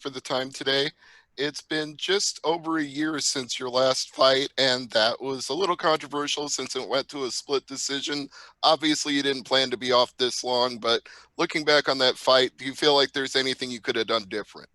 for the time today. It's been just over a year since your last fight, and that was a little controversial since it went to a split decision. Obviously, you didn't plan to be off this long, but looking back on that fight, do you feel like there's anything you could have done different?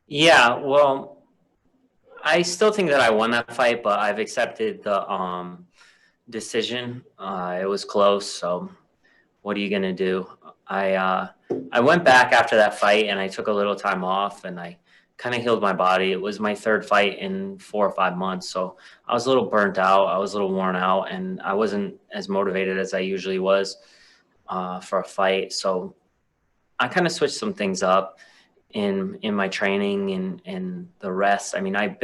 Yeah, well, I still think that I won that fight, but I've accepted the decision. It was close, so what are you gonna do? I uh, I went back after that fight and I took a little time off and I kind of healed my body. It was my third fight in 4 or 5 months, so I was a little burnt out. I was a little worn out, and I wasn't as motivated as I usually was for a fight. So I kind of switched some things up in my training and the rest. I mean, I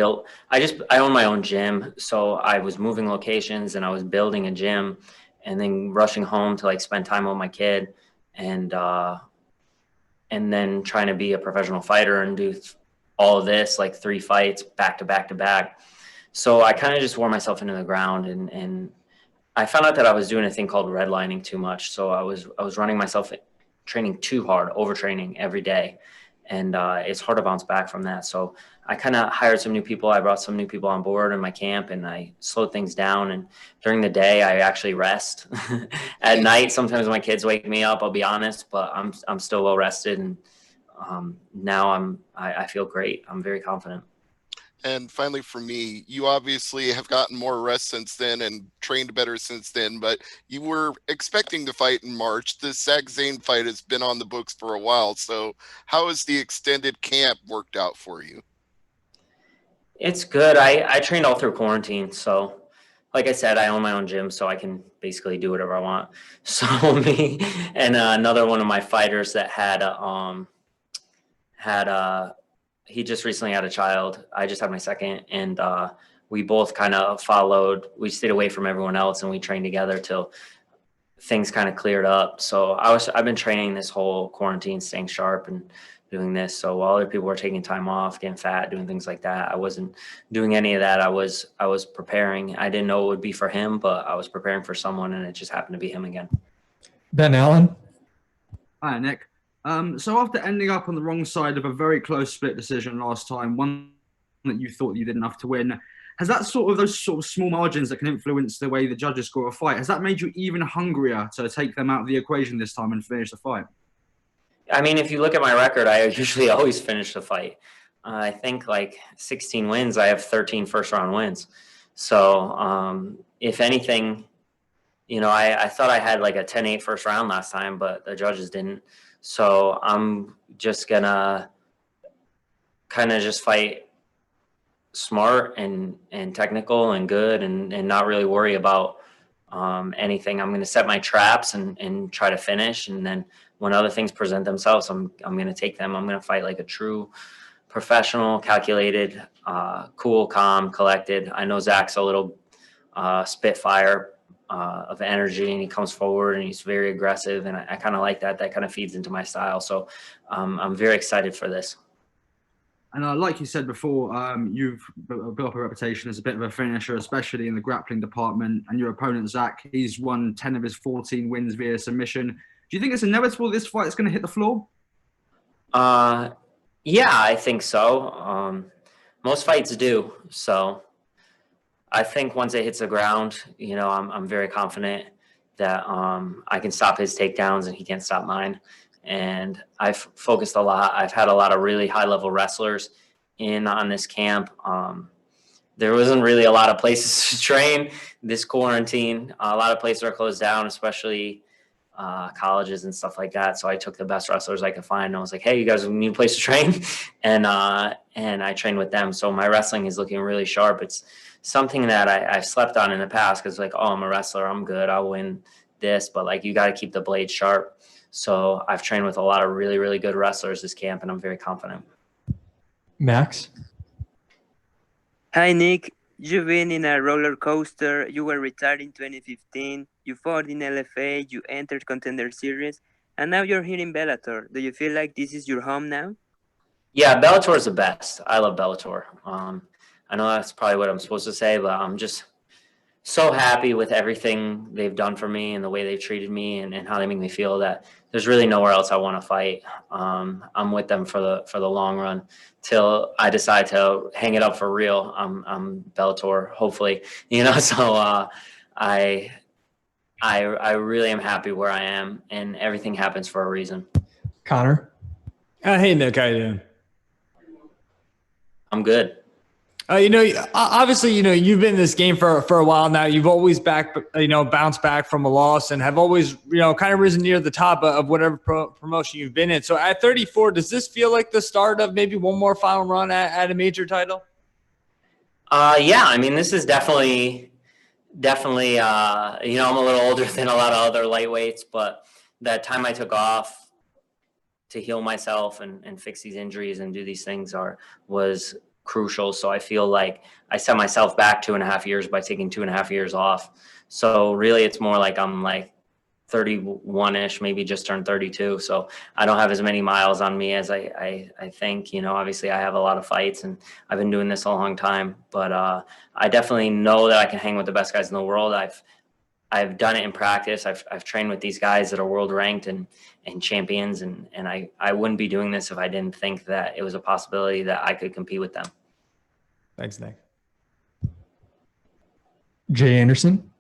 own my own gym, so I was moving locations and I was building a gym and then rushing home to like spend time with my kid and and then trying to be a professional fighter and do all of this like 3 fights back to back to back. So I kind of just wore myself into the ground and I found out that I was doing a thing called redlining too much. So I was running myself training too hard, overtraining every day, and it's hard to bounce back from that. So I kind of hired some new people. I brought some new people on board in my camp, and I slowed things down. And during the day, I actually rest. At night, sometimes my kids wake me up. I'll be honest, but I'm still well rested, and now I feel great. I'm very confident. And finally, for me, you obviously have gotten more rest since then and trained better since then, but you were expecting to fight in March. The Zach Zane fight has been on the books for a while. So, how has the extended camp worked out for you? It's good. I trained all through quarantine, so like I said, I own my own gym, so I can basically do whatever I want. So me and another one of my fighters that had he just recently had a child. I just had my second, and we both kind of followed. We stayed away from everyone else, and we trained together till things kind of cleared up. So I've been training this whole quarantine, staying sharp and doing this. So while other people were taking time off, getting fat, doing things like that, I wasn't doing any of that. I was preparing. I didn't know it would be for him, but I was preparing for someone, and it just happened to be him again. Ben Allen. Hi, Nick. So after ending up on the wrong side of a very close split decision last time, one that you thought you did enough to win, has that those sort of small margins that can influence the way the judges score a fight, has that made you even hungrier to take them out of the equation this time and finish the fight? I mean, if you look at my record, I usually always finish the fight. I think like 16 wins, I have 13 first round wins. So if anything, I thought I had like a 10-8 first round last time, but the judges didn't. So I'm just gonna kind of just fight smart and technical and good and not really worry about anything. I'm going to set my traps and try to finish. And then when other things present themselves, I'm going to take them. I'm going to fight like a true professional, calculated, cool, calm, collected. I know Zach's a little spitfire of energy, and he comes forward and he's very aggressive. And I kind of like that. That kind of feeds into my style. So I'm very excited for this. And like you said before, you've built up a reputation as a bit of a finisher, especially in the grappling department. And your opponent, Zach, he's won 10 of his 14 wins via submission. Do you think it's inevitable this fight is going to hit the floor? Yeah, I think so. Most fights do. So I think once it hits the ground, I'm very confident that I can stop his takedowns and he can't stop mine. And I've focused a lot. I've had a lot of really high level wrestlers in on this camp. There wasn't really a lot of places to train this quarantine. A lot of places are closed down, especially colleges and stuff like that. So I took the best wrestlers I could find and I was like, hey, you guys need a place to train? And I trained with them. So my wrestling is looking really sharp. It's something that I've slept on in the past because like, oh, I'm a wrestler. I'm good. I'll win this. But like, you got to keep the blade sharp. So I've trained with a lot of really, really good wrestlers this camp, and I'm very confident. Max? Hi, Nick. You've been in a roller coaster. You were retired in 2015. You fought in LFA. You entered Contender Series. And now you're here in Bellator. Do you feel like this is your home now? Yeah, Bellator is the best. I love Bellator. I know that's probably what I'm supposed to say, but I'm just so happy with everything they've done for me and the way they've treated me and how they make me feel that there's really nowhere else I want to fight. I'm with them for the long run till I decide to hang it up for real. I'm Bellator, hopefully, So I I really am happy where I am, and everything happens for a reason. Connor. Hey, Nick, how you doing? I'm good. Obviously, you've been in this game for a while now. You've always bounced back from a loss and have always, kind of risen near the top of whatever promotion you've been in. So at 34, does this feel like the start of maybe one more final run at a major title? Yeah, I mean, this is definitely, I'm a little older than a lot of other lightweights, but that time I took off to heal myself and fix these injuries and do these things was crucial. So I feel like I set myself back 2.5 years by taking 2.5 years off. So really it's more like I'm like 31-ish, maybe just turned 32. So I don't have as many miles on me as I think. Obviously I have a lot of fights and I've been doing this a long time, but I definitely know that I can hang with the best guys in the world. I've done it in practice. I've trained with these guys that are world ranked and champions, and I wouldn't be doing this if I didn't think that it was a possibility that I could compete with them. Thanks, Nick. Jay Anderson.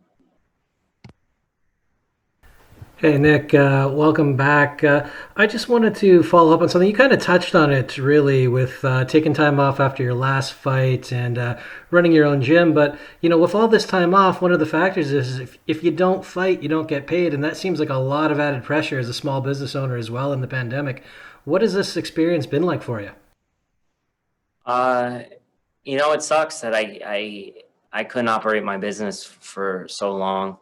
Hey, Nick, welcome back. I just wanted to follow up on something. You kind of touched on it, really, with taking time off after your last fight and running your own gym. But, with all this time off, one of the factors is if you don't fight, you don't get paid. And that seems like a lot of added pressure as a small business owner as well in the pandemic. What has this experience been like for you? It sucks that I couldn't operate my business for so long.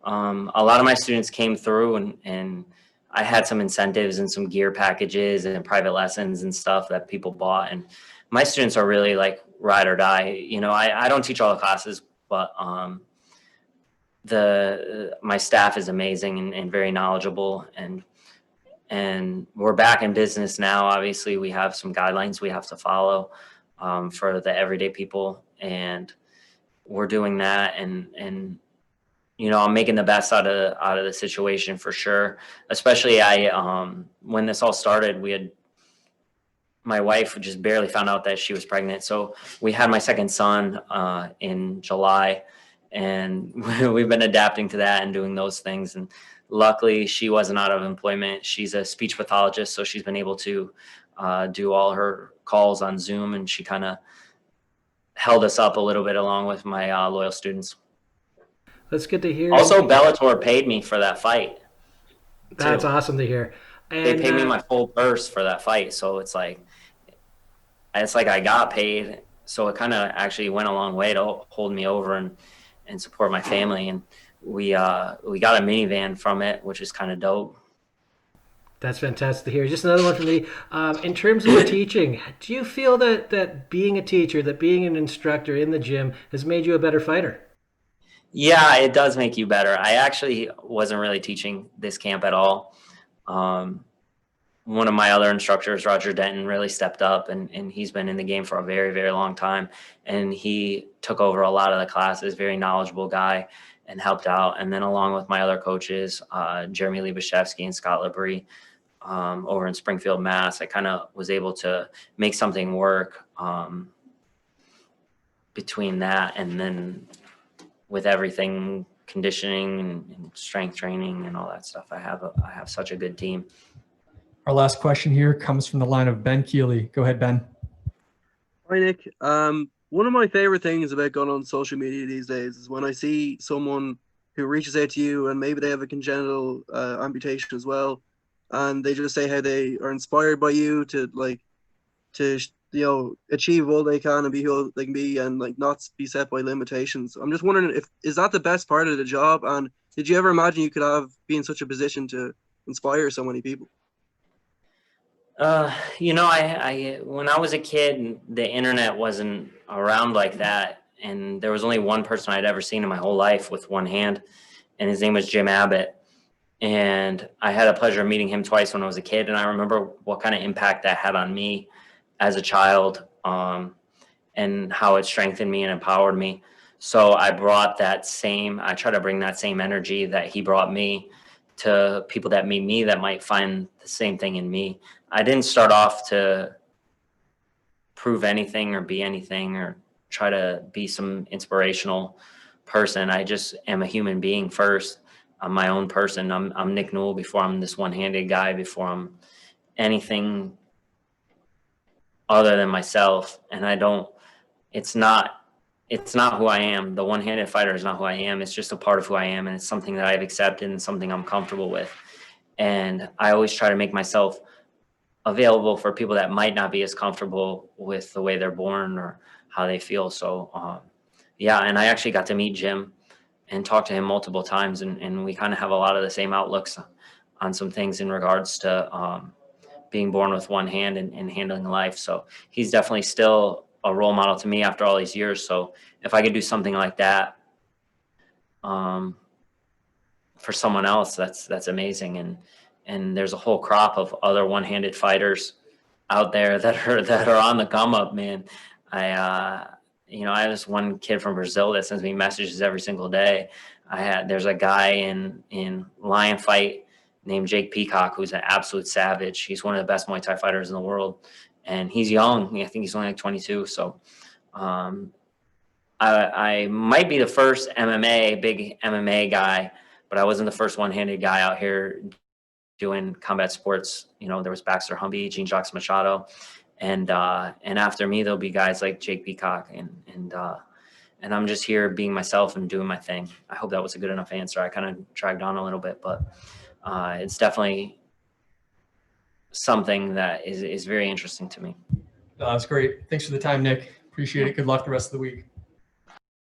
A lot of my students came through and I had some incentives and some gear packages and private lessons and stuff that people bought. And my students are really like ride or die. I don't teach all the classes, but my staff is amazing and very knowledgeable, and we're back in business now. Obviously we have some guidelines we have to follow for the everyday people, and we're doing that. And I'm making the best out of the situation for sure. Especially when this all started, my wife just barely found out that she was pregnant. So we had my second son in July, and we've been adapting to that and doing those things. And luckily she wasn't out of employment. She's a speech pathologist, so she's been able to do all her calls on Zoom, and she kind of held us up a little bit along with my loyal students. That's good to hear. Also, Bellator paid me for that fight. That's awesome to hear. And they paid me my full purse for that fight, so it's like I got paid. So it kind of actually went a long way to hold me over and support my family. And we got a minivan from it, which is kind of dope. That's fantastic to hear. Just another one for me. In terms of your teaching, do you feel that being a teacher, that being an instructor in the gym has made you a better fighter? Yeah, it does make you better. I actually wasn't really teaching this camp at all. One of my other instructors, Roger Denton, really stepped up, and he's been in the game for a very, very long time. And he took over a lot of the classes, very knowledgeable guy, and helped out. And then along with my other coaches, Jeremy Libashevsky and Scott Labrie, over in Springfield, Mass, I kind of was able to make something work between that and then with everything, conditioning and strength training and all that stuff. I have such a good team. Our last question here comes from the line of Ben Keeley. Go ahead, Ben. Hi, Nick. One of my favorite things about going on social media these days is when I see someone who reaches out to you and maybe they have a congenital amputation as well, and they just say how they are inspired by you to achieve all they can and be who they can be and not be set by limitations. I'm just wondering, is that the best part of the job? And did you ever imagine you could be in such a position to inspire so many people? I when I was a kid, the internet wasn't around like that, and there was only one person I'd ever seen in my whole life with one hand, and his name was Jim Abbott. And I had the pleasure of meeting him twice when I was a kid, and I remember what kind of impact that had on me as a child, and how it strengthened me and empowered me. So I try to bring that same energy that he brought me to people that meet me that might find the same thing in me. I didn't start off to prove anything or be anything or try to be some inspirational person. I just am a human being first. I'm my own person. I'm Nick Newell before I'm this one-handed guy, before I'm anything other than myself. And it's not who I am. The one-handed fighter is not who I am. It's just a part of who I am, and it's something that I've accepted and something I'm comfortable with. And I always try to make myself available for people that might not be as comfortable with the way they're born or how they feel. So, yeah, and I actually got to meet Jim and talk to him multiple times, and we kind of have a lot of the same outlooks on some things in regards to being born with one hand and handling life. So he's definitely still a role model to me after all these years. So if I could do something like that for someone else, that's amazing. And there's a whole crop of other one-handed fighters out there that are on the come up, man. I have this one kid from Brazil that sends me messages every single day. There's a guy in Lion Fight named Jake Peacock, who's an absolute savage. He's one of the best Muay Thai fighters in the world, and he's young. I think he's only like 22. So I might be the first big MMA guy, but I wasn't the first one-handed guy out here doing combat sports. There was Baxter Humby, Jean-Jacques Machado, and after me there'll be guys like Jake Peacock, and I'm just here being myself and doing my thing. I hope that was a good enough answer. I kind of dragged on a little bit, but it's definitely something that is very interesting to me. That's great. Thanks for the time, Nick. Appreciate it. Good luck the rest of the week.